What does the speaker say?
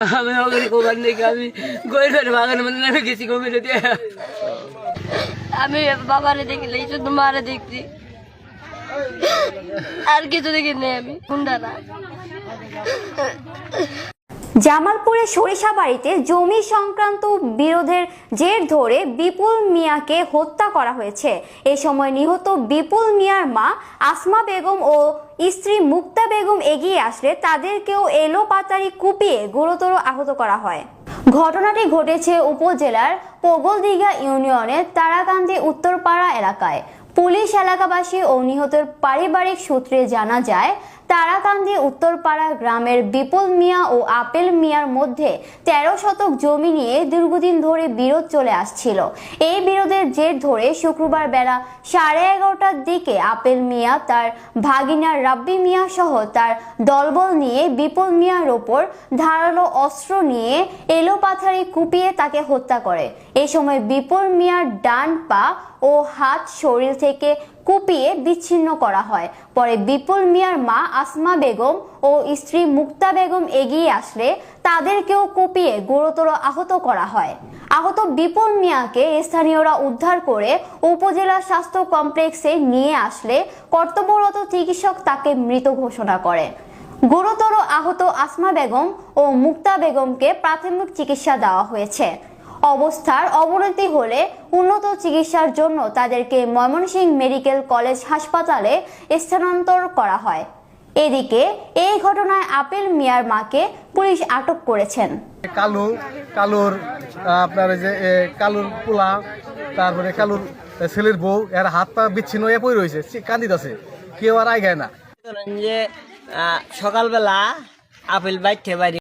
আমি ওখানে কোবান দেখি আমি গোল করে বাগানে মানে নেমে গেছি গভীরে দিয়ে। আমি বাবারে দেখিলে শুধু মারে দেখছি, আর কিছু দেখিনি আমি। গুন্ডারা জামালপুরে সরিষাবাড়িতে জমি সংক্রান্ত বিরোধের জের ধরে বিপুল মিয়াকে হত্যা করা হয়েছে। এ সময় নিহত বিপুল মিয়ার মা আসমা বেগম ও স্ত্রী মুক্তা বেগম এগিয়ে আসলে তাদেরকেও এলোপাতাড়ি কুপিয়ে গুরুতর আহত করা হয়। ঘটনাটি ঘটেছে উপজেলার পগলদিঘা ইউনিয়নের তারাকান্দি উত্তরপাড়া এলাকায়। পুলিশ, এলাকাবাসী ও নিহতের পারিবারিক সূত্রে জানা যায়, তারাকান্দি উত্তরপাড়া গ্রামের বিপুল মিয়া ও আপেল মিয়ার মধ্যে 13 শতক জমি নিয়ে দীর্ঘদিন ধরে বিরোধ চলে আসছিল। এই বিরোধের জের ধরে শুক্রবার বেলা 11:30টার দিকে আপেল মিয়া তার ভাগিনা রাব্বি মিয়া সহ তার দলবল নিয়ে বিপুল মিয়ার ওপর ধারালো অস্ত্র নিয়ে এলোপাথারি কুপিয়ে তাকে হত্যা করে। এ সময় বিপুল মিয়ার ডান পা ও হাত শরীর থেকে কুপিয়ে বিচ্ছিন্ন করা হয়। পরে বিপুল মিয়ার মা আসমা বেগম ও স্ত্রী মুক্তা বেগম এগিয়ে আসলে তাদেরকেও কুপিয়ে গুরুতর আহত করা হয়। আহত বিপুল মিয়াকে স্থানীয়রা উদ্ধার করে উপজেলা স্বাস্থ্য কমপ্লেক্সে নিয়ে আসলে কর্তব্যরত চিকিৎসক তাকে মৃত ঘোষণা করে। গুরুতর আহত আসমা বেগম ও মুক্তা বেগমকে প্রাথমিক চিকিৎসা দেওয়া হয়েছে। অবস্থার অবনতি হলে উন্নত চিকিৎসার জন্য তাদেরকে ময়মনসিংহ মেডিকেল কলেজ হাসপাতালে স্থানান্তর করা হয়। এদিকে এই ঘটনায় আপেল মিয়ার মাকে পুলিশ আটক করেছেন। কালুর আপনার যে কালুর পোলা, তারপরে কালুর ছেলের বউ, এর হাত পা বিচ্ছিন্ন হয়ে পড়ে রয়েছে, কান্দিতেছে, কেউ আর আগায় না। যে সকালবেলা আপেল বাইতে বাইরে